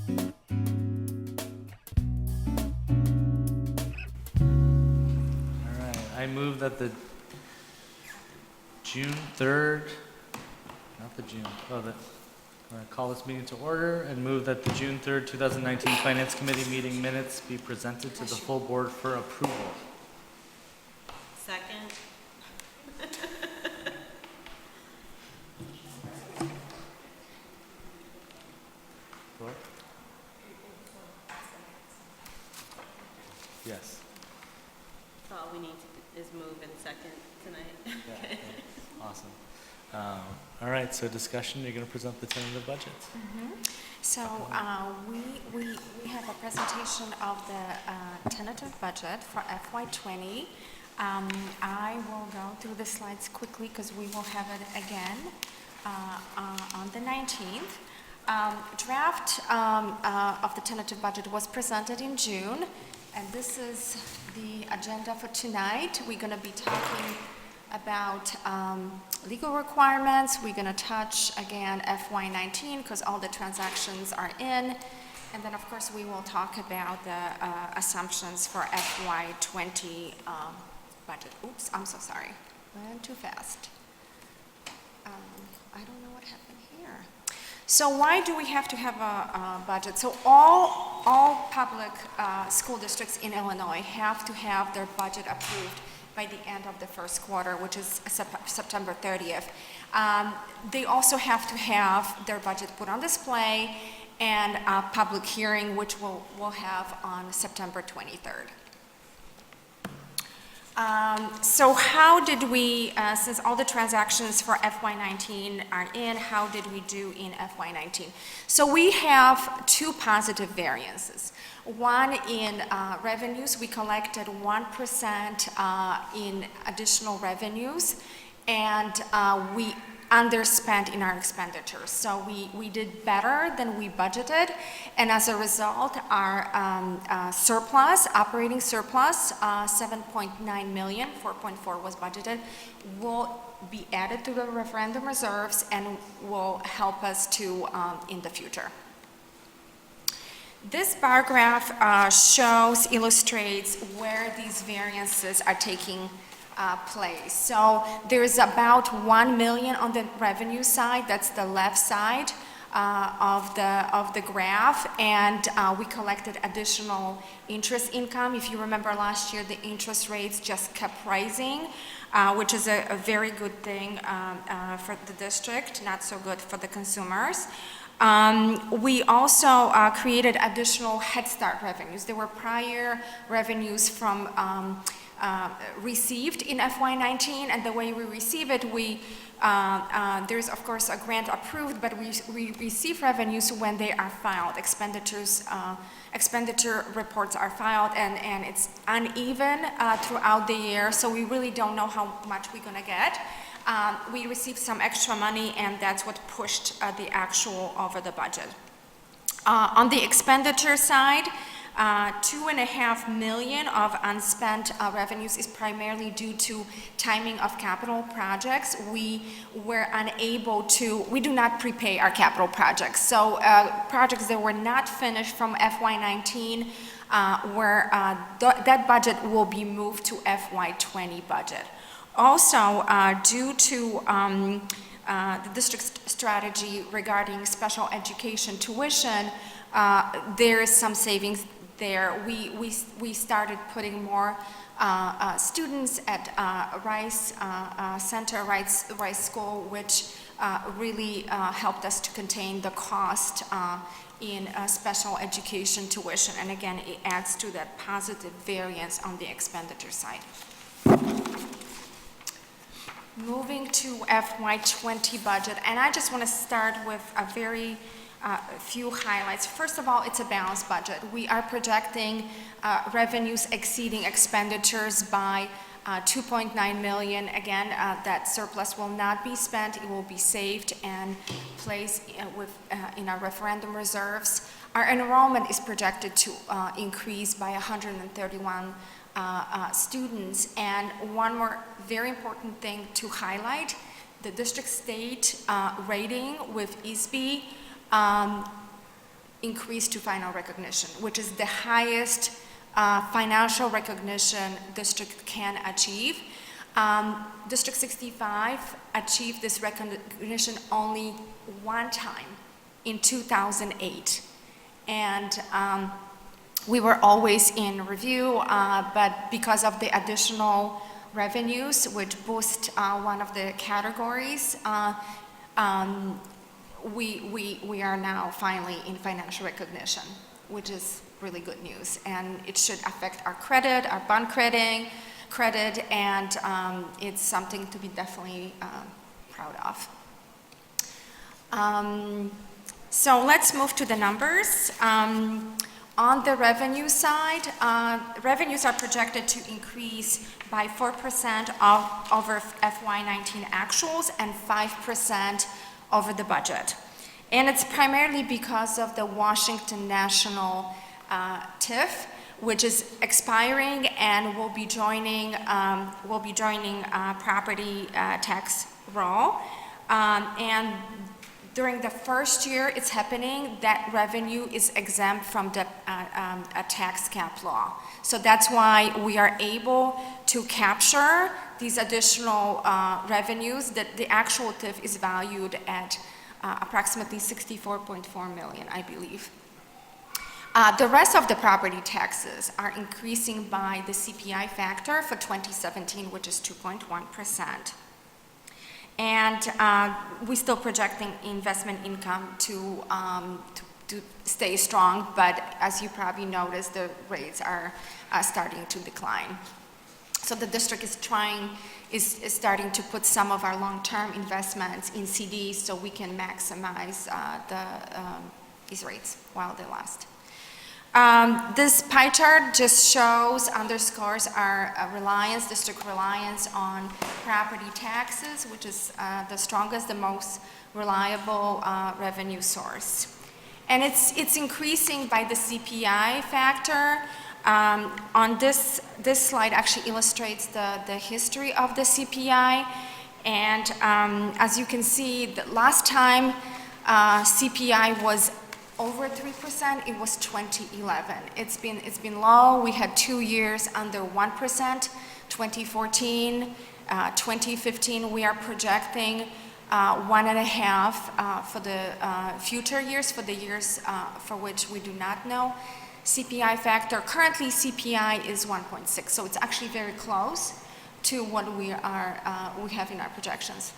All right, I move that the June 3rd, not the June, I'm gonna call this meeting to order and move that the June 3rd, 2019 Finance Committee meeting minutes be presented to the full board for approval. Second. What? Yes. All we need is move and second tonight. Yeah, yeah. Awesome. All right, so discussion, you're going to present the tentative budget. So we have a presentation of the tentative budget for FY20. I will go through the slides quickly because we will have it again on the 19th. Draft of the tentative budget was presented in June, and this is the agenda for tonight. We're going to be talking about legal requirements. We're going to touch again FY19 because all the transactions are in, and then of course we will talk about the assumptions for FY20 budget. Oops, I'm so sorry. Went too fast. I don't know what happened here. So why do we have to have a budget? So all public school districts in Illinois have to have their budget approved by the end of the first quarter, which is September 30th. They also have to have their budget put on display and a public hearing, which we'll have on September 23rd. So how did we, since all the transactions for FY19 are in, how did we do in FY19? So we have two positive variances. One in revenues, we collected 1% in additional revenues, and we underspent in our expenditures. So we did better than we budgeted, and as a result, our surplus, operating surplus, 7.9 million, 4.4 was budgeted, will be added to the referendum reserves and will help us to in the future. This bar graph illustrates where these variances are taking place. So there's about 1 million on the revenue side, that's the left side of the graph, and we collected additional interest income. If you remember last year, the interest rates just kept rising, which is a very good thing for the district, not so good for the consumers. We also created additional Head Start revenues. There were prior revenues from received in FY19, and the way we receive it, there's of course a grant approved, but we receive revenues when they are filed. Expenditure reports are filed, and it's uneven throughout the year, so we really don't know how much we're going to get. We received some extra money, and that's what pushed the actual over the budget. On the expenditure side, 2.5 million of unspent revenues is primarily due to timing of capital projects. We were unable to, we do not prepay our capital projects. So projects that were not finished from FY19, that budget will be moved to FY20 budget. Also, due to the district's strategy regarding special education tuition, there is some savings there. We started putting more students at Rice Center, Rice School, which really helped us to contain the cost in special education tuition. And again, it adds to that positive variance on the expenditure side. Moving to FY20 budget, and I just want to start with a very few highlights. First of all, it's a balanced budget. We are projecting revenues exceeding expenditures by 2.9 million. Again, that surplus will not be spent. It will be saved and placed in our referendum reserves. Our enrollment is projected to increase by 131 students. And one more very important thing to highlight, the district state rating with ESB increase to final recognition, which is the highest financial recognition district can achieve. District 65 achieved this recognition only one time in 2008. And we were always in review, but because of the additional revenues, which boost one of the categories, we are now finally in financial recognition, which is really good news. And it should affect our credit, our bond credit, and it's something to be definitely proud of. So let's move to the numbers. On the revenue side, revenues are projected to increase by 4% over FY19 actuals and 5% over the budget. And it's primarily because of the Washington National TIF, which is expiring and will be joining property tax roll. And during the first year it's happening, that revenue is exempt from the tax cap law. So that's why we are able to capture these additional revenues. That the actual TIF is valued at approximately $64.4 million, I believe. The rest of the property taxes are increasing by the CPI factor for 2017, which is 2.1%. And we're still projecting investment income to stay strong, but as you probably noticed, the rates are starting to decline. So the district is starting to put some of our long-term investments in CDs so we can maximize these rates while they last. This pie chart just underscores our district reliance on property taxes, which is the strongest, the most reliable revenue source. And it's increasing by the CPI factor. On this slide actually illustrates the history of the CPI. And as you can see, the last time CPI was over 3%, it was 2011. It's been low. We had 2 years under 1%, 2014, 2015. We are projecting 1.5 for the future years, for the years for which we do not know CPI factor. Currently, CPI is 1.6, so it's actually very close to what we have in our projections.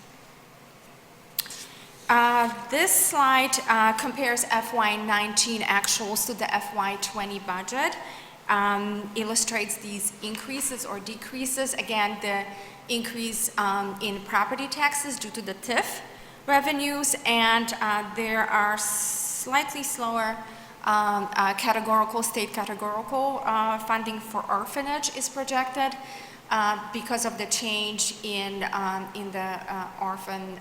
This slide compares FY19 actuals to the FY20 budget, illustrates these increases or decreases. Again, the increase in property taxes due to the TIF revenues, and there are slightly slower state categorical funding for orphanage is projected because of the change in the orphan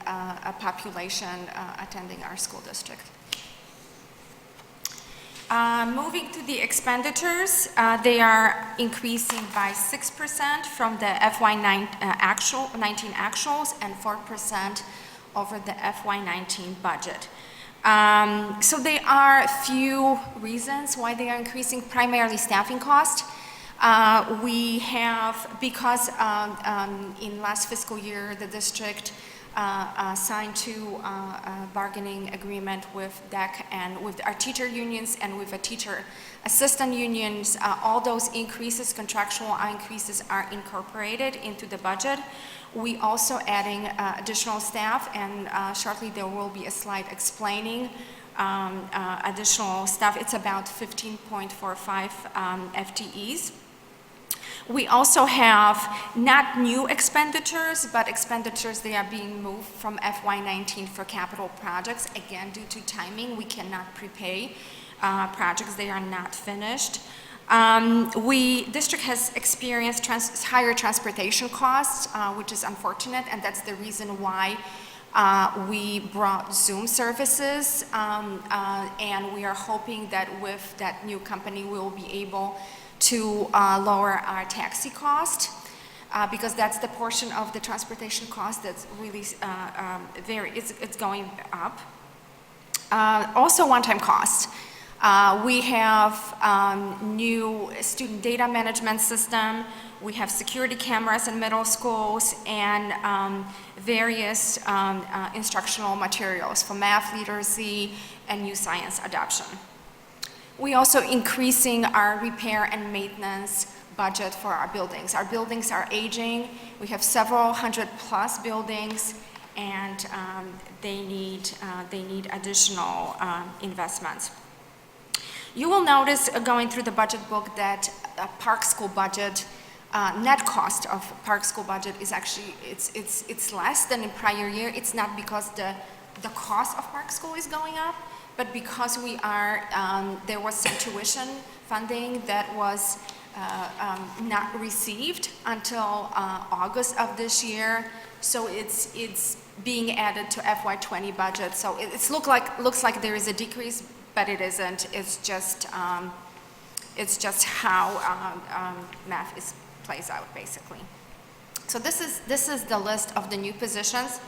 population attending our school district. Moving to the expenditures, they are increasing by 6% from the FY19 actuals and 4% over the FY19 budget. So there are a few reasons why they are increasing, primarily staffing cost. We have, because in last fiscal year, the district signed to a bargaining agreement with DEC and with our teacher unions and with the teacher assistant unions. All those increases, contractual increases, are incorporated into the budget. We also adding additional staff, and shortly there will be a slide explaining additional staff. It's about 15.45 FTEs. We also have not new expenditures, but expenditures they are being moved from FY19 for capital projects. Again, due to timing, we cannot prepay projects, they are not finished. District has experienced higher transportation costs, which is unfortunate, and that's the reason why we brought Zoom services, and we are hoping that with that new company we will be able to lower our taxi cost, because that's the portion of the transportation cost that's really it's going up. Also one-time costs. We have new student data management system. We have security cameras in middle schools and various instructional materials for math literacy and new science adoption. We also increasing our repair and maintenance budget for our buildings. Our buildings are aging. We have several hundred plus buildings, and they need additional investments. You will notice going through the budget book that Park School budget, net cost of Park School budget is actually, it's less than in prior year. It's not because the cost of Park School is going up, but because we are, there was some tuition funding that was not received until August of this year. So it's being added to FY20 budget. So it looks like there is a decrease, but it isn't. It's just how math plays out, basically. So this is the list of the new positions.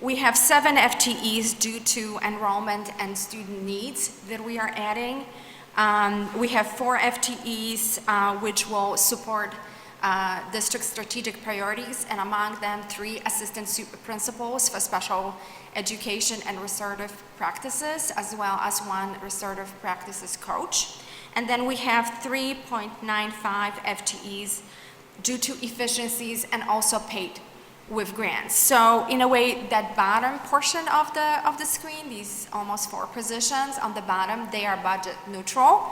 We have 7 FTEs due to enrollment and student needs that we are adding. We have 4 FTEs which will support district strategic priorities, and among them 3 assistant principals for special education and restorative practices, as well as 1 restorative practices coach. And then we have 3.95 FTEs due to efficiencies and also paid with grants. So in a way, that bottom portion of the screen, these almost 4 positions on the bottom, they are budget neutral,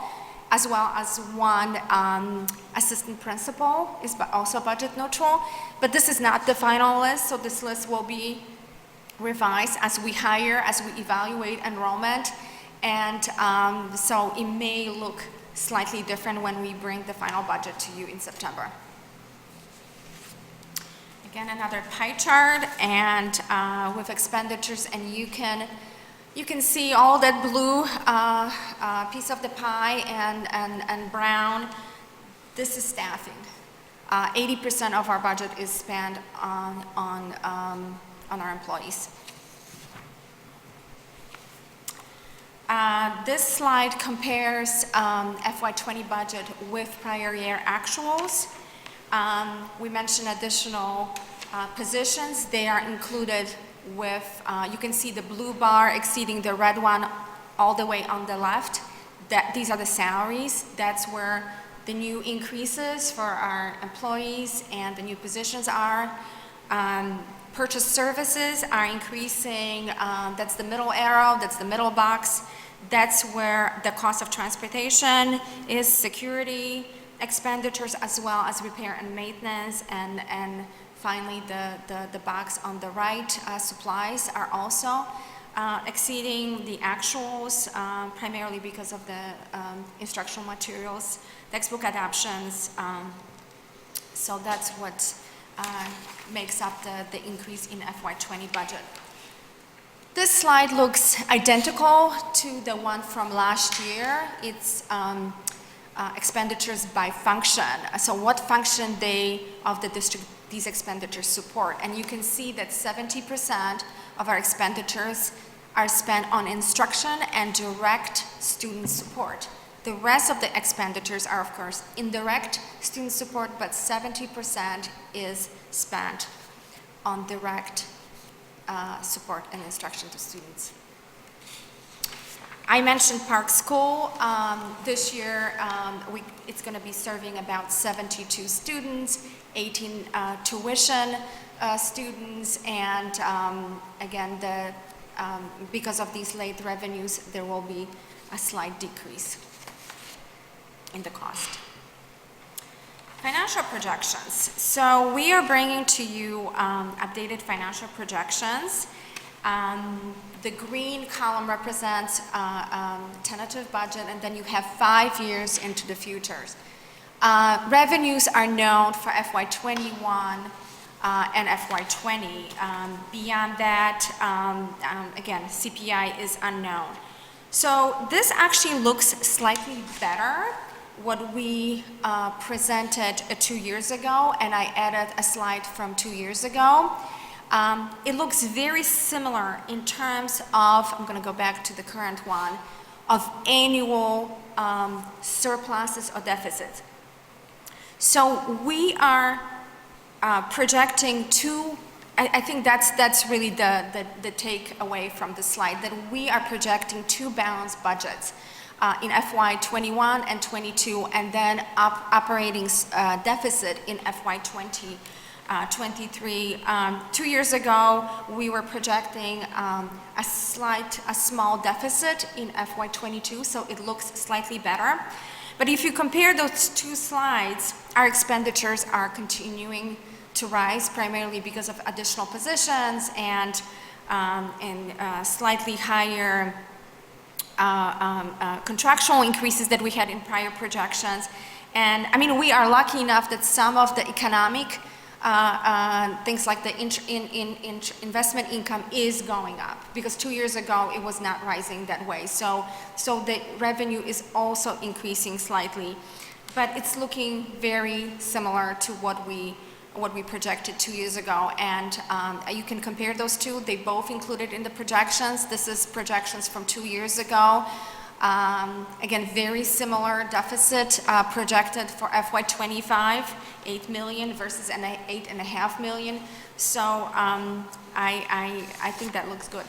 as well as 1 assistant principal is also budget neutral. But this is not the final list, so this list will be revised as we hire, as we evaluate enrollment, and so it may look slightly different when we bring the final budget to you in September. Again, another pie chart, and with expenditures, and you can see all that blue piece of the pie and brown. This is staffing. 80% of our budget is spent on our employees. This slide compares FY20 budget with prior year actuals. We mentioned additional positions. They are included with, you can see the blue bar exceeding the red one all the way on the left. These are the salaries. That's where the new increases for our employees and the new positions are. Purchase services are increasing. That's the middle arrow, that's the middle box. That's where the cost of transportation is, security, expenditures, as well as repair and maintenance, and finally the box on the right, supplies are also exceeding the actuals, primarily because of the instructional materials, textbook adoptions. So that's what makes up the increase in FY20 budget. This slide looks identical to the one from last year. It's expenditures by function. So what function of the district these expenditures support. And you can see that 70% of our expenditures are spent on instruction and direct student support. The rest of the expenditures are, of course, indirect student support, but 70% is spent on direct support and instruction to students. I mentioned Park School. This year, it's going to be serving about 72 students, 18 tuition students, and again, because of these late revenues, there will be a slight decrease in the cost. Financial projections. So we are bringing to you updated financial projections. The green column represents tentative budget, and then you have 5 years into the futures. Revenues are known for FY21 and FY20. Beyond that, again, CPI is unknown. So this actually looks slightly better what we presented 2 years ago, and I added a slide from 2 years ago. It looks very similar in terms of, I'm going to go back to the current one, of annual surpluses or deficits. So we are projecting two, I think that's really the takeaway from the slide, that we are projecting two balanced budgets in FY 21 and 22, and then operating deficit in FY 23. 2 years ago, we were projecting a small deficit in FY 22, so it looks slightly better. But if you compare those two slides, our expenditures are continuing to rise, primarily because of additional positions and slightly higher contractual increases that we had in prior projections. And I mean, we are lucky enough that some of the economic things like the investment income is going up, because 2 years ago it was not rising that way. So the revenue is also increasing slightly, but it's looking very similar to what we projected 2 years ago. And you can compare those two. They both included in the projections. This is projections from 2 years ago. Again, very similar deficit projected for FY 25, 8 million versus an 8.5 million. So I think that looks good.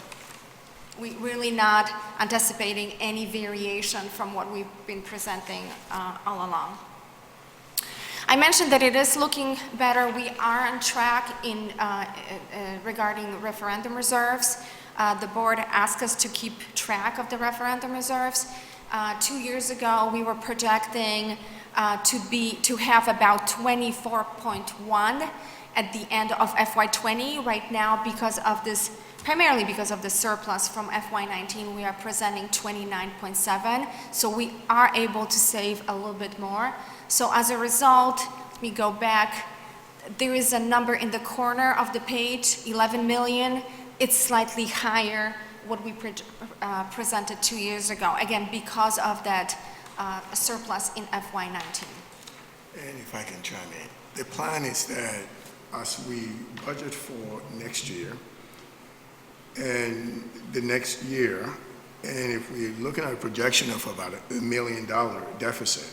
We're really not anticipating any variation from what we've been presenting all along. I mentioned that it is looking better. We are on track in regarding referendum reserves. The board asked us to keep track of the referendum reserves. 2 years ago, we were projecting to have about 24.1 at the end of FY 20. Right now, primarily because of the surplus from FY 19, we are presenting 29.7. So we are able to save a little bit more. So as a result, let me go back. There is a number in the corner of the page, 11 million. It's slightly higher what we presented 2 years ago, again, because of that surplus in FY 19. And if I can chime in, the plan is that as we budget for next year and the next year, and if we're looking at a projection of about $1 million deficit,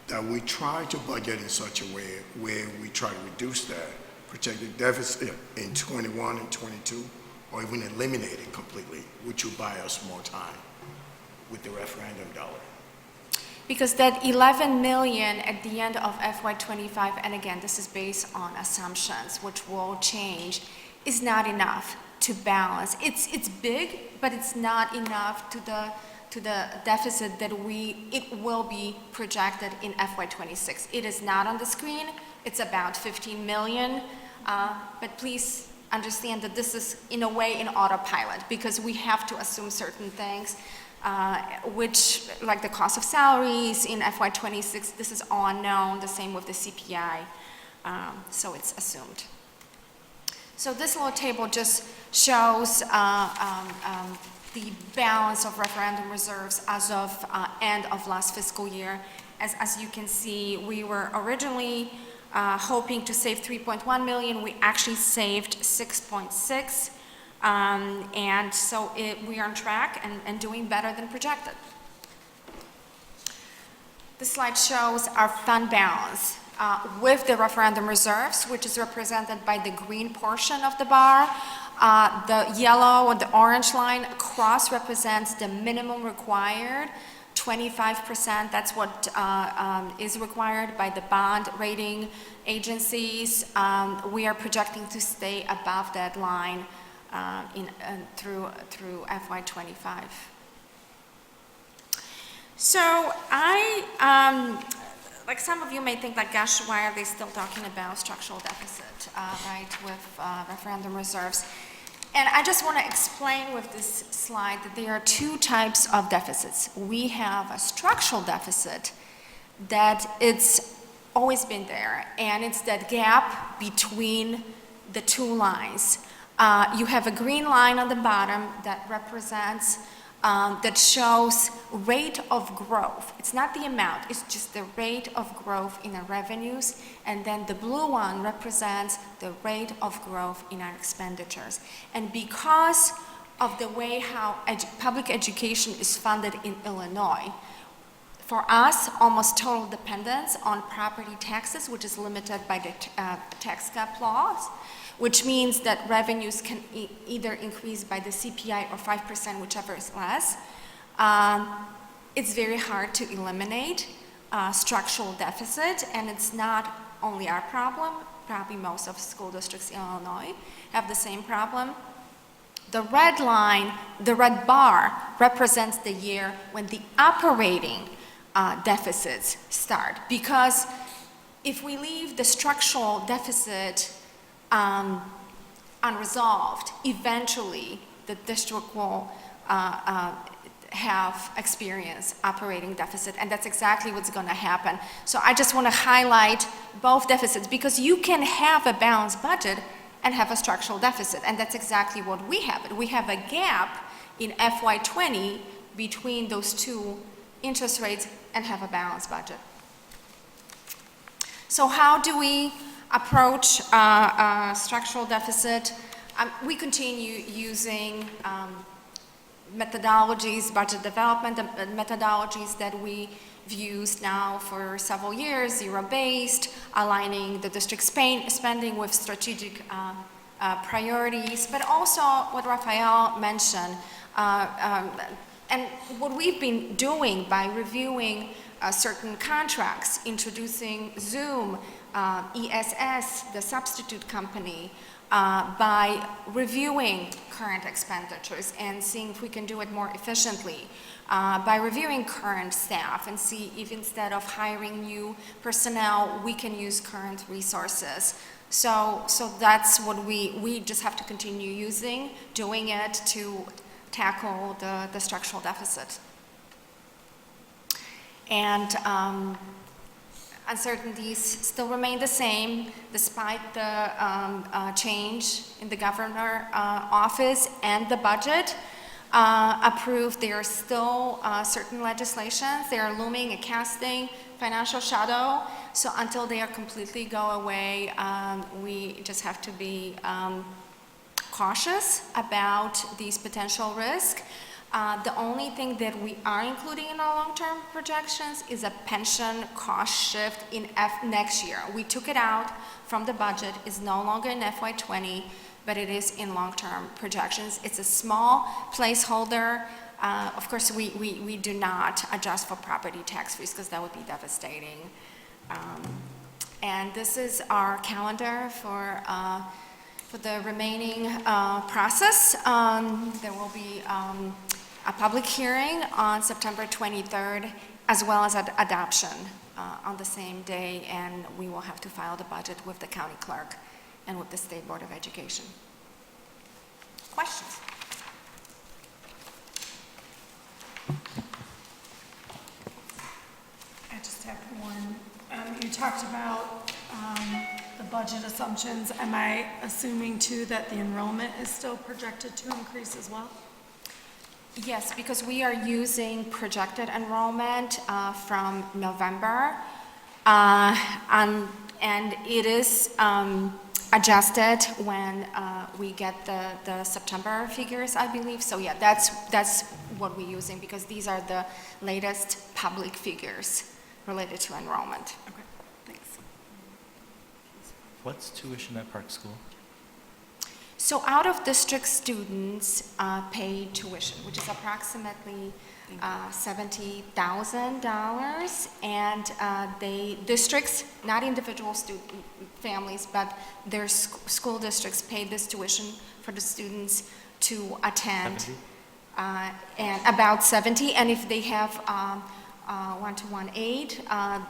that we try to budget in such a way where we try to reduce that projected deficit in 21 and 22, or even eliminate it completely, which will buy us more time with the referendum dollar. Because that 11 million at the end of FY 25, and again, this is based on assumptions, which will change, is not enough to balance. It's big, but it's not enough to the deficit that it will be projected in FY 26. It is not on the screen. It's about 15 million, but please understand that this is in a way in autopilot, because we have to assume certain things, which, like the cost of salaries in FY 26, this is all unknown, the same with the CPI, so it's assumed. So this little table just shows the balance of referendum reserves as of end of last fiscal year. As you can see, we were originally hoping to save 3.1 million. We actually saved 6.6, and so we are on track and doing better than projected. This slide shows our fund balance with the referendum reserves, which is represented by the green portion of the bar. The yellow or the orange line across represents the minimum required, 25%. That's what is required by the bond rating agencies. We are projecting to stay above that line through FY 25. So like some of you may think, like, gosh, why are they still talking about structural deficit, right, with referendum reserves? And I just want to explain with this slide that there are two types of deficits. We have a structural deficit that it's always been there, and it's that gap between the two lines. You have a green line on the bottom that represents that shows rate of growth. It's not the amount, it's just the rate of growth in our revenues. And then the blue one represents the rate of growth in our expenditures. And because of the way how public education is funded in Illinois. For us, almost total dependence on property taxes, which is limited by the tax cap laws, which means that revenues can either increase by the CPI or 5%, whichever is less. It's very hard to eliminate structural deficit, and it's not only our problem, probably most of school districts in Illinois have the same problem. The red line, the red bar, represents the year when the operating deficits start. Because if we leave the structural deficit unresolved, eventually the district will have experienced operating deficit, and that's exactly what's going to happen. So I just want to highlight both deficits, because you can have a balanced budget and have a structural deficit, and that's exactly what we have. We have a gap in FY20 between those two interest rates and have a balanced budget. So how do we approach structural deficit? We continue using methodologies, budget development methodologies that we've used now for several years, zero-based, aligning the district spending with strategic priorities, but also what Raphael mentioned, and what we've been doing by reviewing certain contracts, introducing Zoom, ESS, the substitute company, by reviewing current expenditures and seeing if we can do it more efficiently, by reviewing current staff and see if instead of hiring new personnel, we can use current resources. So that's what we just have to continue doing it to tackle the structural deficit. And uncertainties still remain the same despite the change in the governor office and the budget approved. There are still certain legislations. They are looming and casting financial shadow. So until they are completely go away, we just have to be cautious about these potential risks. The only thing that we are including in our long-term projections is a pension cost shift in next year. We took it out from the budget. It's no longer in FY20, but it is in long-term projections. It's a small placeholder. Of course, we do not adjust for property tax fees because that would be devastating. And this is our calendar for the remaining process. There will be a public hearing on September 23rd, as well as adoption on the same day, and we will have to file the budget with the county clerk and with the State Board of Education. Questions? I just have one. You talked about the budget assumptions. Am I assuming too that the enrollment is still projected to increase as well? Yes, because we are using projected enrollment from November, and it is adjusted when we get the September figures, I believe. So yeah, that's what we're using, because these are the latest public figures related to enrollment. Okay, thanks. What's tuition at Park School? So out-of-district students pay tuition, which is approximately $70,000, and districts, not individual families, but their school districts pay this tuition for the students to attend. 70? And about 70, and if they have one-to-one aid,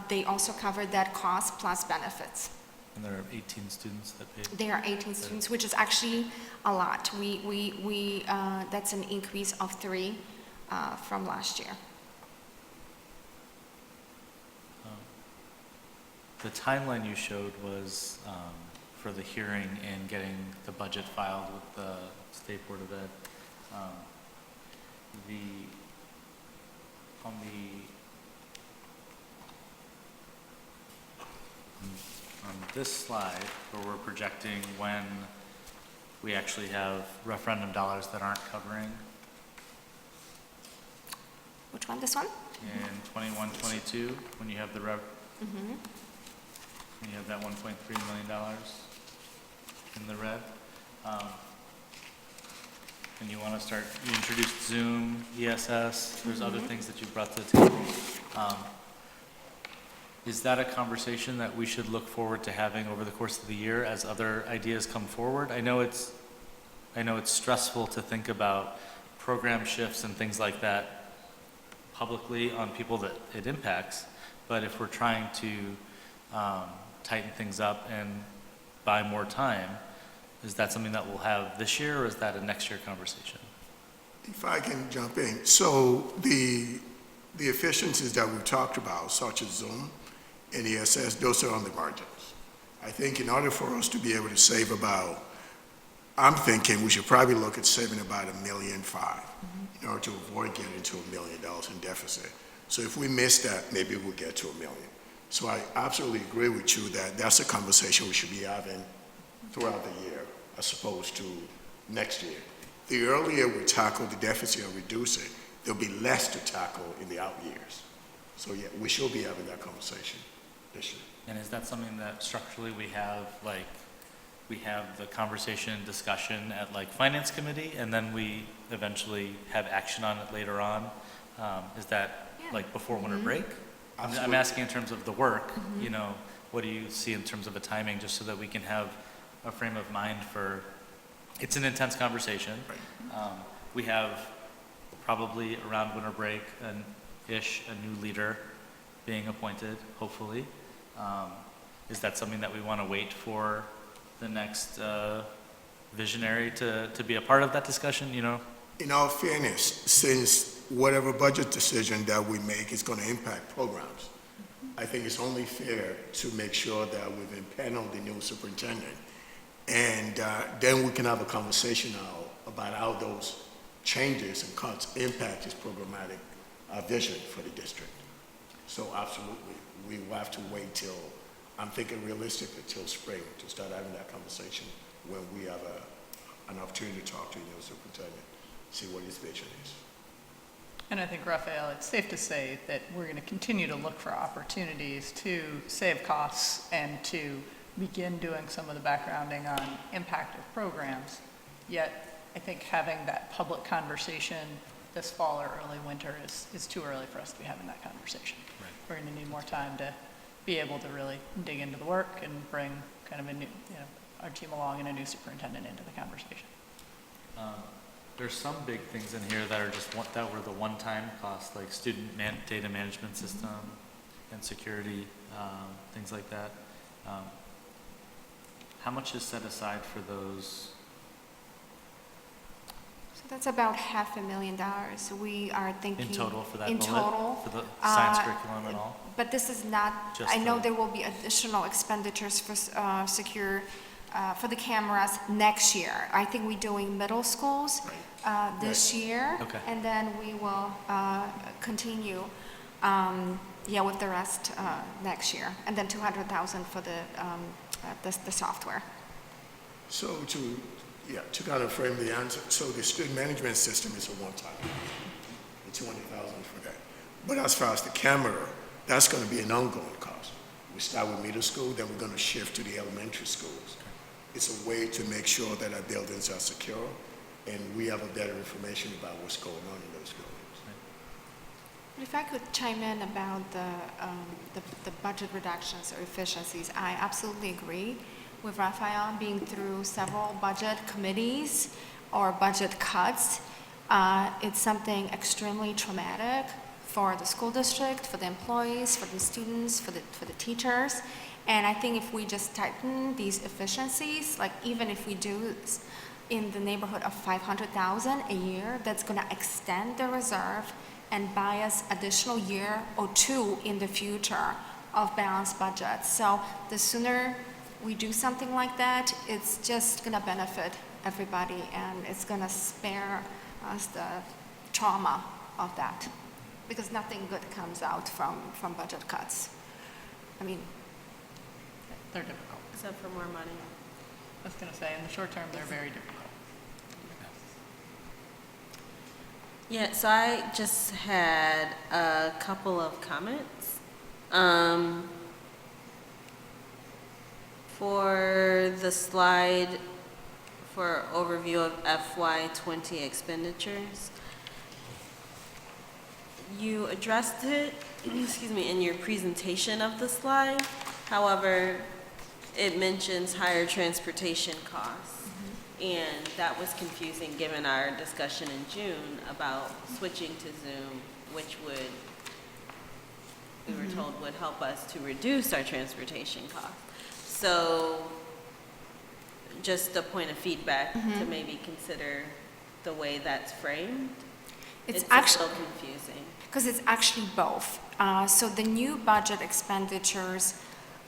they also cover that cost plus benefits. And there are 18 students that pay? There are 18 students, which is actually a lot. That's an increase of 3 from last year. The timeline you showed was for the hearing and getting the budget filed with the State Board of Ed. On this slide, where we're projecting when we actually have referendum dollars that aren't covering Which one, this one? in 21, 22, when you have the Mm-hmm. when you have that $1.3 million in the red. And you want to start, you introduced Zoom, ESS, there's other things that you brought to the table. Is that a conversation that we should look forward to having over the course of the year as other ideas come forward? I know it's stressful to think about program shifts and things like that publicly on people that it impacts, but if we're trying to tighten things up and buy more time, is that something that we'll have this year, or is that a next year conversation? If I can jump in. So the efficiencies that we've talked about, such as Zoom and ESS, those are on the margins. I think in order for us to be able to save about, I'm thinking we should probably look at saving about $1.5 million in order to avoid getting to $1 million in deficit. So if we miss that, maybe we'll get to $1 million. So I absolutely agree with you that that's a conversation we should be having throughout the year, as opposed to next year. The earlier we tackle the deficit or reduce it, there'll be less to tackle in the out years. So yeah, we should be having that conversation this year. And is that something that structurally we have the conversation and discussion at like finance committee, and then we eventually have action on it later on? Is that like before winter break? I'm Absolutely. asking in terms of the work, you know, what do you see in terms of a timing, just so that we can have a frame of mind for, it's an intense conversation. We have probably around winter break a new leader being appointed, hopefully. Is that something that we want to wait for the next visionary to be a part of that discussion, you know? In all fairness, since whatever budget decision that we make is going to impact programs, I think it's only fair to make sure that we've impaneled the new superintendent. And then we can have a conversation now about how those changes and cuts impact his programmatic vision for the district. So absolutely, we will have to wait till, I'm thinking realistically, till spring to start having that conversation when we have an opportunity to talk to the new superintendent, see what his vision is. And I think, Raphael, it's safe to say that we're going to continue to look for opportunities to save costs and to begin doing some of the backgrounding on impact of programs. Yet, I think having that public conversation this fall or early winter is too early for us to be having that conversation. Right. We're going to need more time to be able to really dig into the work and bring kind of a new, our team along and a new superintendent into the conversation. There's some big things in here that are just that were the one-time costs, like student data management system and security, things like that. How much is set aside for those? So that's about $500,000. We are thinking. In total for that In bullet? total. For the science curriculum and all? But this is not, Just I know the- there will be additional expenditures for for the cameras next year. I think we're doing middle schools this year. Okay. And then we will continue, with the rest next year. And then $200,000 for the software. So to kind of frame the answer, so the student management system is a one-time, and $200,000 for that. But as far as the camera, that's going to be an ongoing cost. We start with middle school, then we're going to shift to the elementary schools. It's a way to make sure that our buildings are secure and we have a better information about what's going on in those buildings. But if I could chime in about the budget reductions or efficiencies, I absolutely agree with Raphael. Being through several budget committees or budget cuts, it's something extremely traumatic for the school district, for the employees, for the students, for the teachers. And I think if we just tighten these efficiencies, like even if we do in the neighborhood of $500,000 a year, that's going to extend the reserve and buy us additional year or two in the future of balanced budgets. So the sooner we do something like that, it's just going to benefit everybody, and it's going to spare us the trauma of that, because nothing good comes out from budget cuts. I mean, They're difficult. Except for more money. was going to say, in the short term, they're very difficult. Yeah, so I just had a couple of comments. For the slide for overview of FY20 expenditures, you addressed it, excuse me, in your presentation of the slide. However, it mentions higher transportation costs. And that was confusing given our discussion in June about switching to Zoom, which would, we were told would help us to reduce our transportation costs. So just a point of feedback to maybe consider the way that's framed. It's a actually, little confusing. because it's actually both. So the new budget expenditures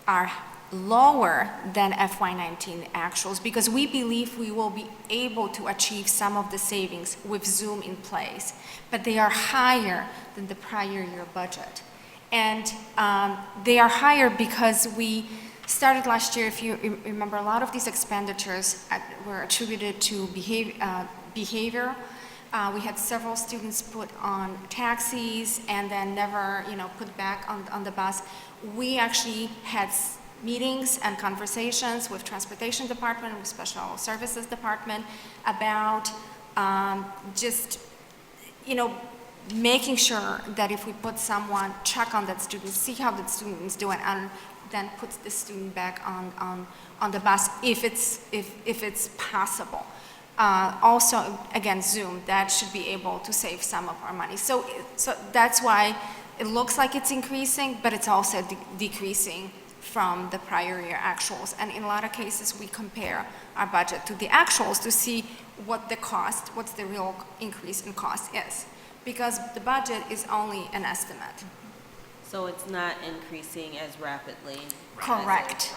are lower than FY19 actuals because we believe we will be able to achieve some of the savings with Zoom in place, but they are higher than the prior year budget. And they are higher because we started last year, if you remember, a lot of these expenditures were attributed to behavior. We had several students put on taxis and then never, put back on the bus. We actually had meetings and conversations with transportation department, with special services department about just, making sure that if we put someone, check on that student, see how that student is doing, and then put the student back on the bus if it's possible. Also, again, Zoom, that should be able to save some of our money. So that's why it looks like it's increasing, but it's also decreasing from the prior year actuals. And in a lot of cases, we compare our budget to the actuals to see what's the real increase in cost is. Because the budget is only an estimate. So it's not increasing as rapidly. Correct.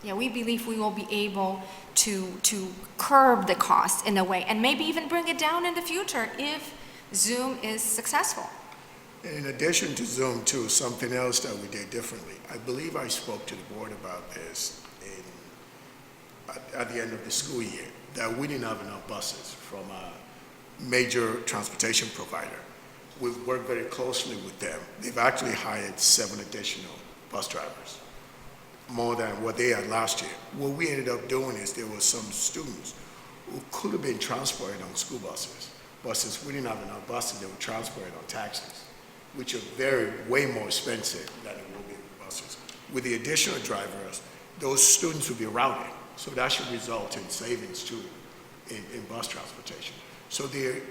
Yeah, we believe we will be able to curb the cost in a way and maybe even bring it down in the future if Zoom is successful. In addition to Zoom too, something else that we did differently. I believe I spoke to the board about this at the end of the school year, that we didn't have enough buses from a major transportation provider. We've worked very closely with them. They've actually hired 7 additional bus drivers, more than what they had last year. What we ended up doing is there were some students who could have been transported on school buses, but since we didn't have enough buses, they were transported on taxis, which are way more expensive than it will be with buses. With the additional drivers, those students will be routed, so that should result in savings too in bus transportation. So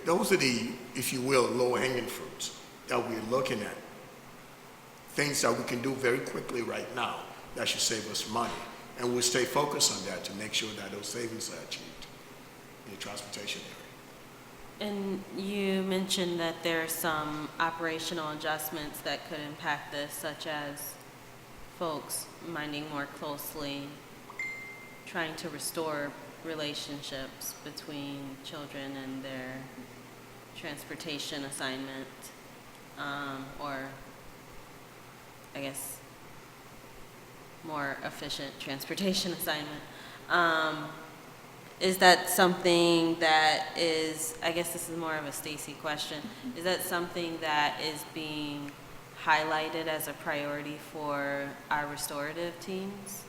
those are the, if you will, low-hanging fruits that we're looking at. Things that we can do very quickly right now that should save us money. And we'll stay focused on that to make sure that those savings are achieved in the transportation area. And you mentioned that there are some operational adjustments that could impact this, such as folks minding more closely, trying to restore relationships between children and their transportation assignment, or I guess more efficient transportation assignment. Is that something that is, I guess this is more of a Stacy question, is that something that is being highlighted as a priority for our restorative teams?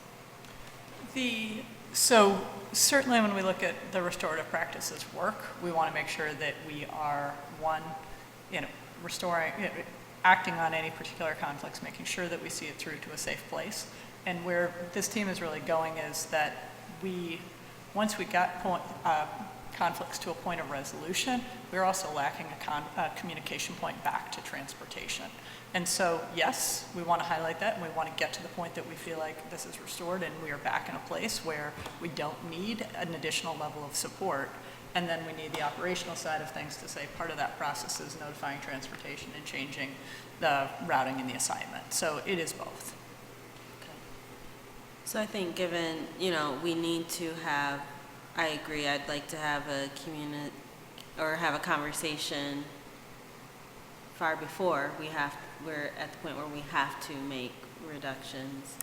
So certainly when we look at the restorative practices work, we want to make sure that we are, one, restoring, acting on any particular conflicts, making sure that we see it through to a safe place. And where this team is really going is that once we got conflicts to a point of resolution, we're also lacking a communication point back to transportation. And so, yes, we want to highlight that, and we want to get to the point that we feel like this is restored and we are back in a place where we don't need an additional level of support. And then we need the operational side of things to say part of that process is notifying transportation and changing the routing and the assignment. So it is both. So I think given, we need to have, I agree, I'd like to have have a conversation far before we're at the point where we have to make reductions.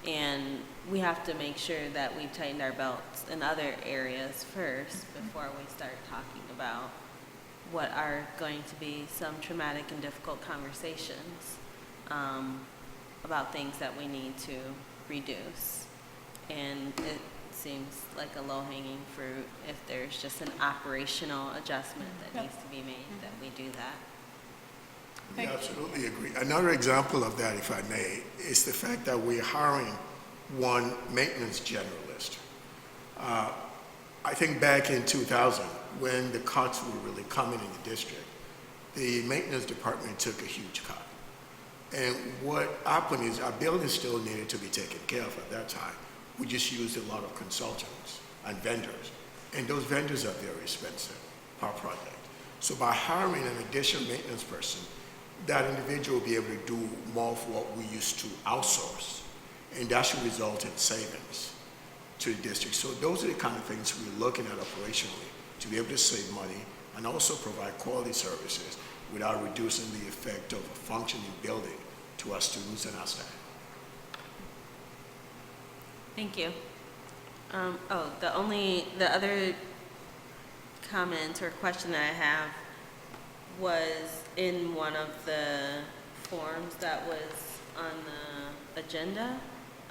And we have to make sure that we've tightened our belts in other areas first before we start talking about what are going to be some traumatic and difficult conversations about things that we need to reduce. And it seems like a low-hanging fruit if there's just an operational adjustment that needs to be made, that we do that. I absolutely agree. Another example of that, if I may, is the fact that we're hiring one maintenance generalist. I think back in 2000, when the cuts were really coming in the district, the maintenance department took a huge cut. And what happened is our building still needed to be taken care of at that time. We just used a lot of consultants and vendors. And those vendors are very expensive per project. So by hiring an additional maintenance person, that individual will be able to do more of what we used to outsource. And that should result in savings to the district. So those are the kind of things we're looking at operationally to be able to save money and also provide quality services without reducing the effect of a functioning building to our students and our staff. Thank you. The other comment or question that I have was in one of the forms that was on the agenda,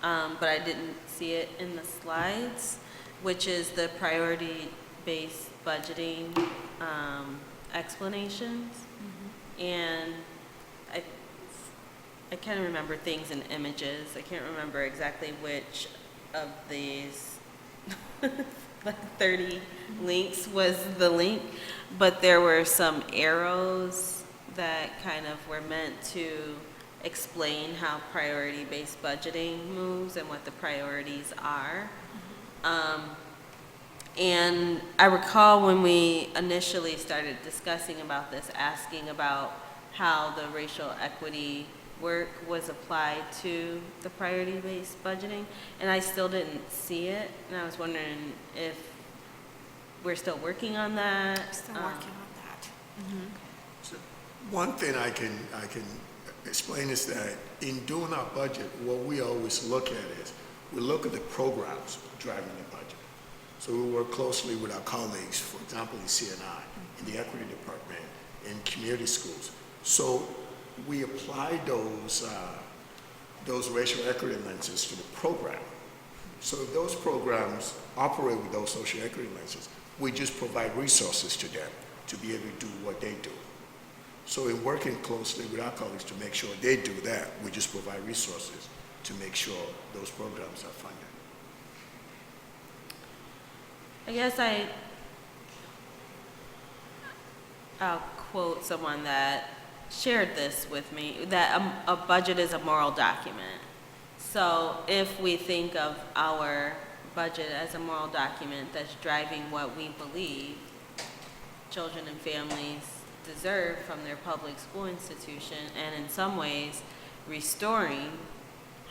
but I didn't see it in the slides, which is the priority-based budgeting explanations. And I kind of remember things in images. I can't remember exactly which of these like 30 links was the link, but there were some arrows that kind of were meant to explain how priority-based budgeting moves and what the priorities are. And I recall when we initially started discussing about this, asking about how the racial equity work was applied to the priority-based budgeting, and I still didn't see it, and I was wondering if we're still working on that. Still working on that. So one thing I can explain is that in doing our budget, what we always look at is we look at the programs driving the budget. So we work closely with our colleagues, for example, in CNI, in the equity department, in community schools. So we apply those racial equity lenses to the program. So if those programs operate with those social equity lenses, we just provide resources to them to be able to do what they do. So in working closely with our colleagues to make sure they do that, we just provide resources to make sure those programs are funded. I guess I'll quote someone that shared this with me, that a budget is a moral document. So if we think of our budget as a moral document that's driving what we believe children and families deserve from their public school institution, and in some ways restoring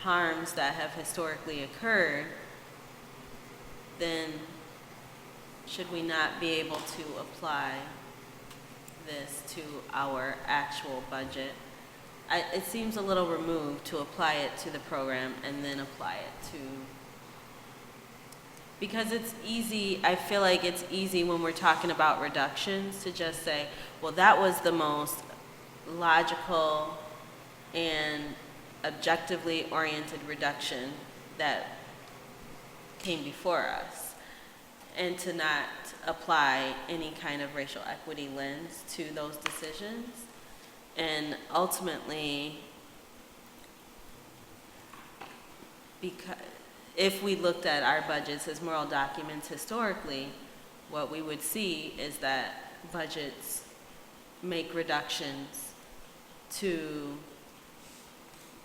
harms that have historically occurred, then should we not be able to apply this to our actual budget? It seems a little removed to apply it to the program and then apply it to, because it's easy, I feel like it's easy when we're talking about reductions to just say, well, that was the most logical and objectively oriented reduction that came before us, and to not apply any kind of racial equity lens to those decisions. And ultimately, because if we looked at our budgets as moral documents historically, what we would see is that budgets make reductions to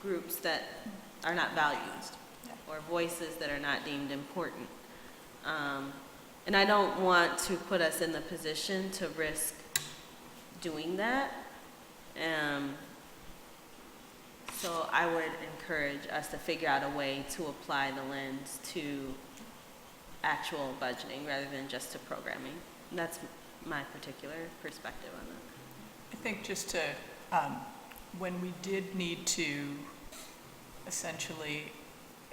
groups that are not valued or voices that are not deemed important. And I don't want to put us in the position to risk doing that. So I would encourage us to figure out a way to apply the lens to actual budgeting rather than just to programming. That's my particular perspective on that. I think just to, when we did need to essentially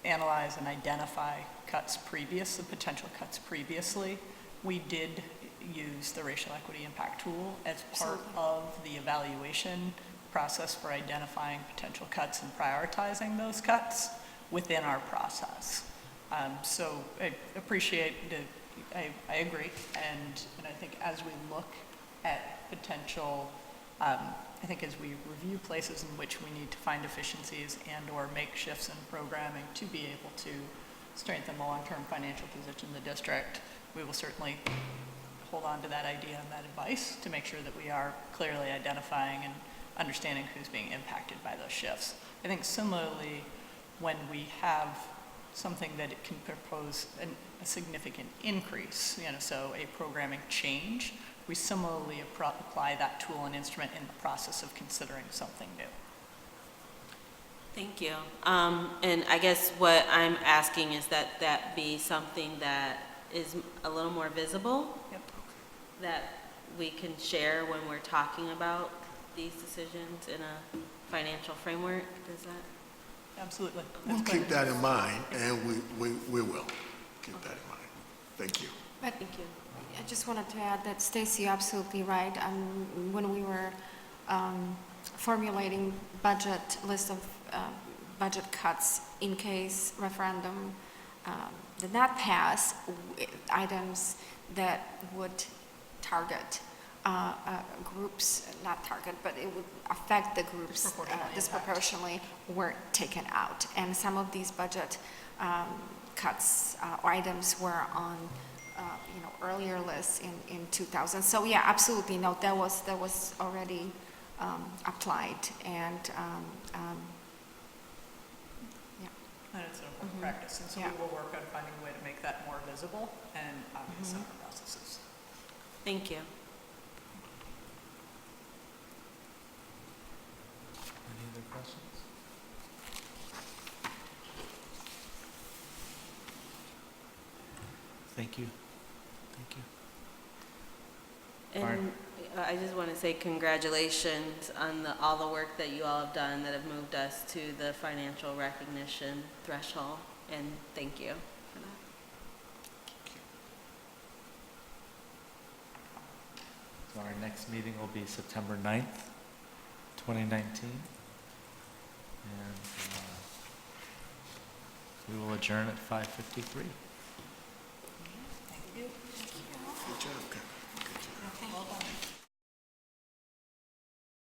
analyze and identify the potential cuts previously, we did use the racial equity impact tool as part of the evaluation process for identifying potential cuts and prioritizing those cuts within our process. So I appreciate I agree, and I think as we look at potential, I think as we review places in which we need to find efficiencies and/or make shifts in programming to be able to strengthen the long-term financial position of the district, we will certainly hold on to that idea and that advice to make sure that we are clearly identifying and understanding who's being impacted by those shifts. I think similarly, when we have something that it can propose a significant increase, so a programming change, we similarly apply that tool and instrument in the process of considering something new. Thank you. And I guess what I'm asking is that that be something that is a little more visible, Yep. that we can share when we're talking about these decisions in a financial framework. Does that? Absolutely. We'll keep that in mind, and we will keep that in mind. Thank you. But Thank you. I just wanted to add that Stacy, you're absolutely right. When we were formulating list of budget cuts in case referendum did not pass, items that would target groups, not target, but it would affect the groups disproportionately, were taken out. And some of these budget cuts or items were on earlier lists in 2000. So yeah, absolutely, no, that was already applied, and yeah. And it's an important practice, and so we will work on finding a way to make that more visible and obvious in our processes. Thank you. Any other questions? Thank you. Thank you. And I just want to say congratulations on all the work that you all have done that have moved us to the financial recognition threshold, and thank you for that. So our next meeting will be September 9th, 2019. And we will adjourn at 5:53. Thank you. Good job, Ken. Good job. Thank you.